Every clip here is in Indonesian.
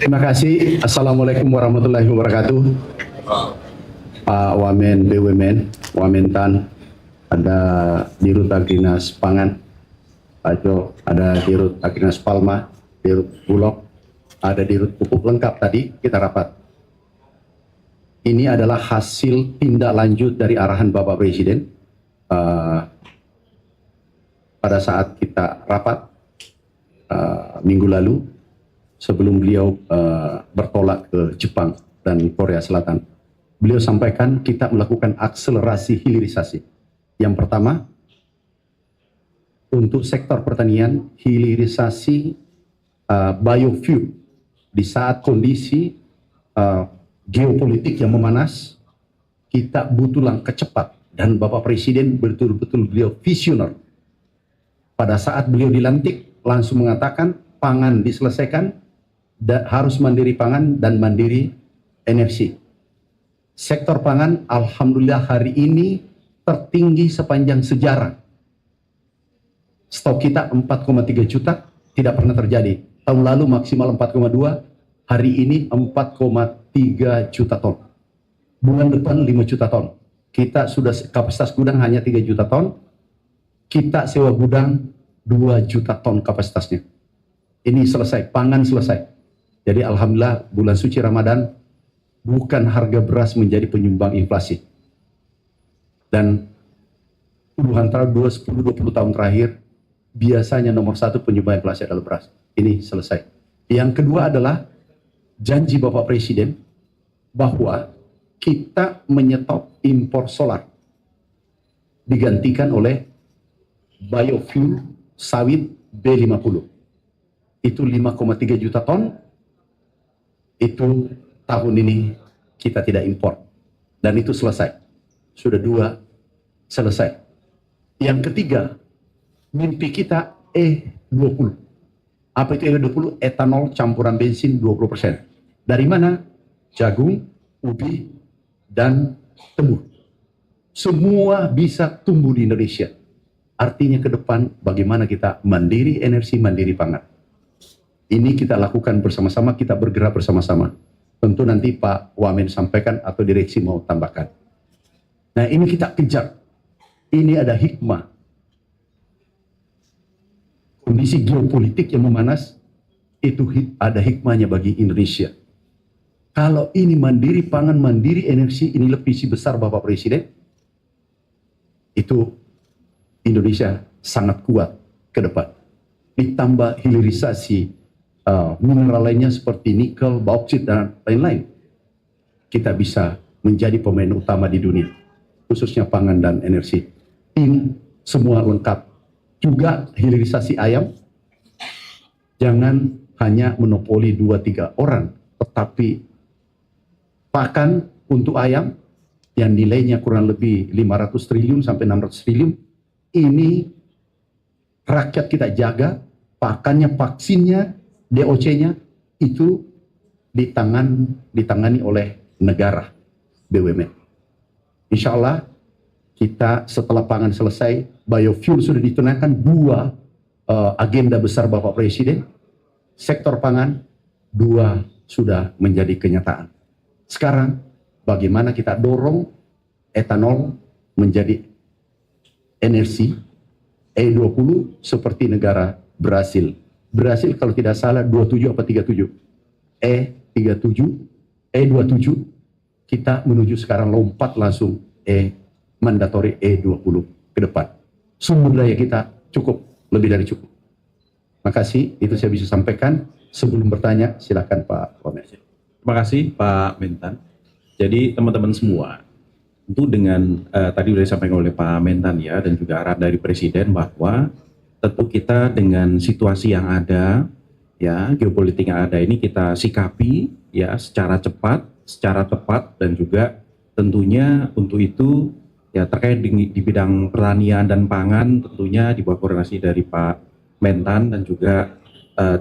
Terima kasih. Assalamualaikum warahmatullahi wabarakatuh. Pak Wamen BUMN, Wamentan, ada Dirut Agrinas Pangan, Pak Jo, ada Dirut Agrinas Palma, Dirut Bulog, ada Dirut Pupuk Lengkap tadi kita rapat. Ini adalah hasil tindak lanjut dari arahan Bapak Presiden pada saat kita rapat minggu lalu sebelum beliau bertolak ke Jepang dan Korea Selatan. Beliau sampaikan kita melakukan akselerasi hilirisasi. Yang pertama, untuk sektor pertanian, hilirisasi biofuel di saat kondisi geopolitik yang memanas, kita butuh langkah cepat. Dan Bapak Presiden betul-betul beliau visioner. Pada saat beliau dilantik, langsung mengatakan pangan diselesaikan, harus mandiri pangan dan mandiri energi. Sektor pangan, alhamdulillah hari ini tertinggi sepanjang sejarah. Stok kita 4,3 juta, tidak pernah terjadi. Tahun lalu maksimal 4,2, hari ini 4,3 juta ton. Bulan depan 5 juta ton. Kita sudah kapasitas gudang hanya 3 juta ton. Kita sewa gudang 2 juta ton kapasitasnya. Ini selesai, pangan selesai. Jadi alhamdulillah bulan suci Ramadan bukan harga beras menjadi penyumbang inflasi. Dan puluhan tahun, 10-20 tahun terakhir, biasanya nomor satu penyumbang inflasi adalah beras. Ini selesai. Yang kedua adalah janji Bapak Presiden bahwa kita menyetop impor solar digantikan oleh biofuel sawit B50. Itu 5,3 juta ton. Itu tahun ini kita tidak impor. Dan itu selesai. Sudah 2 selesai. Yang ketiga, mimpi kita E20. Apa itu E20? Etanol campuran bensin 20%. Dari mana? Jagung, ubi, dan tebu. Semua bisa tumbuh di Indonesia. Artinya ke depan bagaimana kita mandiri energi, mandiri pangan. Ini kita lakukan bersama-sama, kita bergerak bersama-sama. Tentu nanti Pak Wamen sampaikan atau direksi mau tambahkan. Nah ini kita kejar. Ini ada hikmah. Kondisi geopolitik yang memanas, itu ada hikmahnya bagi Indonesia. Kalau ini mandiri pangan, mandiri energi, ini visi besar Bapak Presiden, itu Indonesia sangat kuat ke depan. Ditambah hilirisasi mineral lainnya seperti nikel, bauksit, dan lain-lain. Kita bisa menjadi pemain utama di dunia, khususnya pangan dan energi. Tim semua lengkap. Juga hilirisasi ayam, jangan hanya monopoli 2-3 orang, tetapi pakan untuk ayam yang nilainya kurang lebih 500 triliun sampai 600 triliun, ini rakyat kita jaga, pakannya, vaksinnya, DOC-nya itu ditangani oleh negara BUMN. Insya Allah kita setelah pangan selesai, biofuel sudah ditunaikan 2 agenda besar Bapak Presiden. Sektor pangan 2 sudah menjadi kenyataan. Sekarang bagaimana kita dorong etanol menjadi energi E20 seperti negara Brasil. Brasil kalau tidak salah 27 apa 37. E37, E27, kita menuju sekarang lompat langsung mandatory E20 ke depan. Sumber daya kita cukup, lebih dari cukup. Makasih, itu saya bisa sampaikan. Sebelum bertanya, silakan Pak Wamen. Terima kasih Pak Mentan. Jadi teman-teman semua, tentu dengan tadi sudah disampaikan oleh Pak Mentan ya, dan juga arahan dari Presiden bahwa tentu kita dengan situasi yang ada, ya geopolitik yang ada ini kita sikapi ya secara cepat, secara tepat, dan juga tentunya untuk itu ya terkait di bidang pertanian dan pangan tentunya di bawah koordinasi dari Pak Mentan dan juga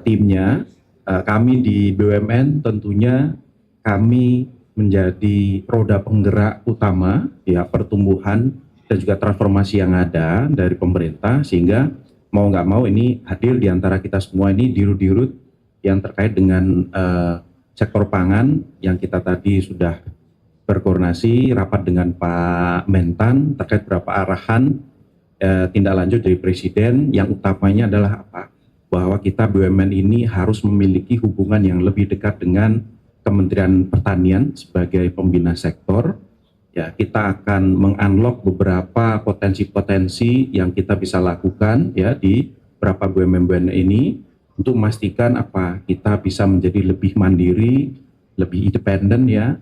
timnya. Kami di BUMN tentunya kami menjadi roda penggerak utama ya pertumbuhan dan juga transformasi yang ada dari pemerintah, sehingga mau nggak mau ini hadir di antara kita semua ini dirut-dirut yang terkait dengan sektor pangan yang kita tadi sudah berkoordinasi rapat dengan Pak Mentan terkait beberapa arahan tindak lanjut dari Presiden, yang utamanya adalah apa? Bahwa kita BUMN ini harus memiliki hubungan yang lebih dekat dengan Kementerian Pertanian sebagai pembina sektor. Ya, kita akan mengunlock beberapa potensi-potensi yang kita bisa lakukan ya di beberapa BUMN ini untuk memastikan apa kita bisa menjadi lebih mandiri, lebih independen ya,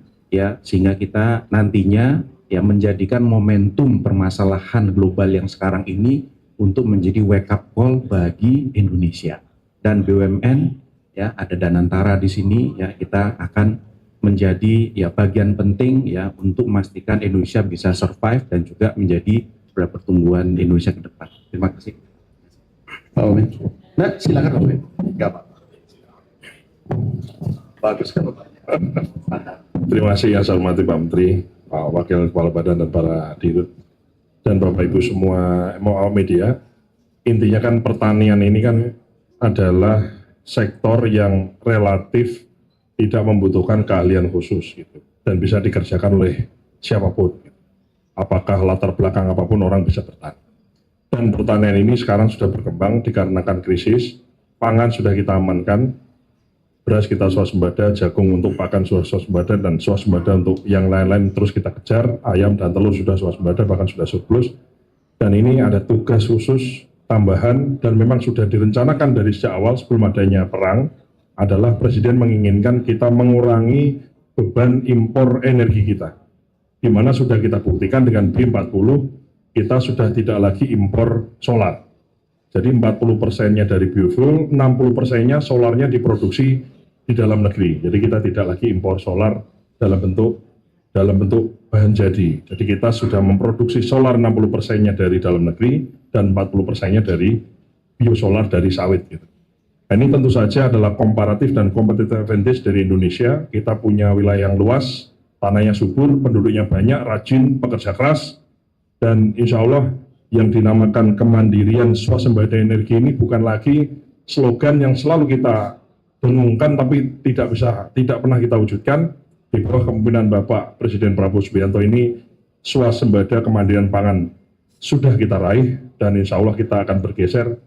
sehingga kita nantinya ya menjadikan momentum permasalahan global yang sekarang ini untuk menjadi wake up call bagi Indonesia. Dan BUMN ya, ada Danantara di sini ya, kita akan menjadi ya bagian penting ya untuk memastikan Indonesia bisa survive dan juga menjadi pertumbuhan Indonesia ke depan. Terima kasih. Pak Omen. Nah, silakan Pak Omen. Enggak Pak. Bagus kan Pak. Terima kasih yang saya hormati Pak Menteri, Pak Wakil Kepala Badan dan para dirut dan Bapak Ibu semua awak media. Intinya kan pertanian ini kan adalah sektor yang relatif tidak membutuhkan keahlian khusus gitu, dan bisa dikerjakan oleh siapapun. Apakah latar belakang apapun orang bisa bertani. Dan pertanian ini sekarang sudah berkembang dikarenakan krisis, pangan sudah kita amankan, beras kita swasembada, jagung untuk pakan sudah swasembada, dan swasembada untuk yang lain-lain terus kita kejar, ayam dan telur sudah swasembada, bahkan sudah surplus. Dan ini ada tugas khusus tambahan dan memang sudah direncanakan dari sejak awal sebelum adanya perang, adalah Presiden menginginkan kita mengurangi beban impor energi kita. Di mana sudah kita buktikan dengan B40, kita sudah tidak lagi impor solar. Jadi 40%-nya dari biofuel, 60%-nya solarnya diproduksi di dalam negeri. Jadi kita tidak lagi impor solar dalam bentuk bahan jadi. Jadi kita sudah memproduksi solar 60%-nya dari dalam negeri dan 40%-nya dari biosolar dari sawit gitu. Nah, ini tentu saja adalah komparatif dan competitive advantage dari Indonesia. Kita punya wilayah yang luas, tanahnya subur, penduduknya banyak, rajin, pekerja keras, dan insya Allah yang dinamakan kemandirian swasembada energi ini bukan lagi slogan yang selalu kita dengungkan tapi tidak pernah kita wujudkan. Di bawah kepemimpinan Bapak Presiden Prabowo Subianto ini, swasembada kemandirian pangan sudah kita raih, dan insya Allah kita akan bergeser.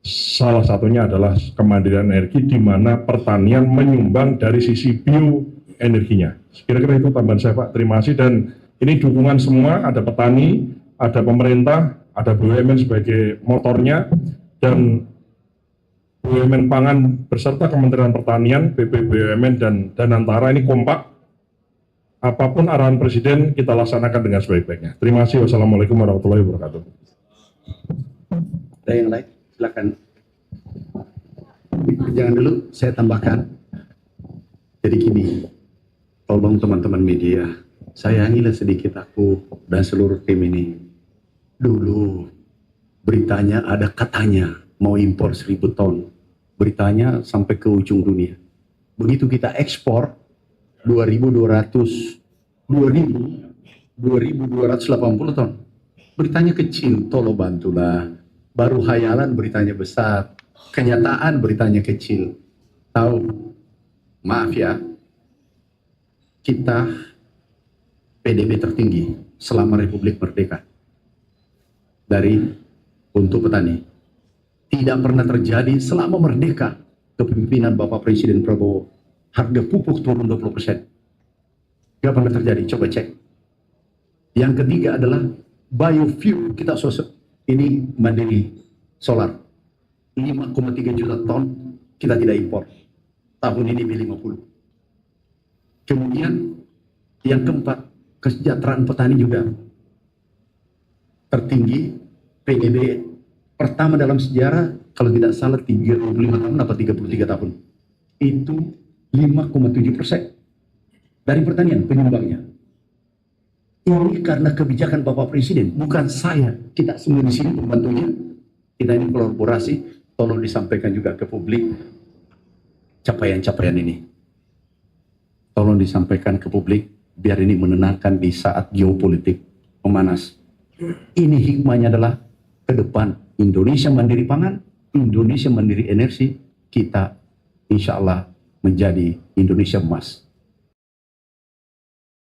Salah satunya adalah kemandirian energi, di mana pertanian menyumbang dari sisi bioenerginya. Kira-kira itu tambahan saya Pak, terima kasih. Dan ini dukungan semua, ada petani, ada pemerintah, ada BUMN sebagai motornya, dan BUMN Pangan beserta Kementerian Pertanian, BP BUMN dan Danantara ini kompak. Apapun arahan Presiden kita laksanakan dengan sebaik-baiknya. Terima kasih. Wassalamualaikum warahmatullahi wabarakatuh. Ada yang lain? Silakan. Jangan dulu, saya tambahkan. Jadi gini, tolong teman-teman media, sayangilah sedikit aku dan seluruh tim ini. Dulu beritanya ada katanya mau impor 1.000 ton. Beritanya sampai ke ujung dunia. Begitu kita ekspor 2.280 ton. Beritanya kecil, tolong bantulah. Baru hayalan beritanya besar, kenyataan beritanya kecil. Tahu, maaf ya, kita PDB tertinggi selama Republik Merdeka dari untuk petani. Tidak pernah terjadi selama merdeka kepemimpinan Bapak Presiden Prabowo, harga pupuk turun 20%. Gak pernah terjadi, coba cek. Yang ketiga adalah biofuel, kita ini mandiri solar 5,3 juta ton kita tidak impor, tahun ini B50. Kemudian yang keempat, kesejahteraan petani juga tertinggi, PDB pertama dalam sejarah, kalau tidak salah 35 tahun atau 33 tahun, itu 5,7% dari pertanian penyumbangnya. Ini karena kebijakan Bapak Presiden, bukan saya. Kita semua di sini pembantunya. Kita ini kolaborasi, tolong disampaikan juga ke publik capaian-capaian ini. Tolong disampaikan ke publik, biar ini menenangkan di saat geopolitik memanas. Ini hikmahnya adalah ke depan Indonesia mandiri pangan, Indonesia mandiri energi, kita insya Allah menjadi Indonesia emas.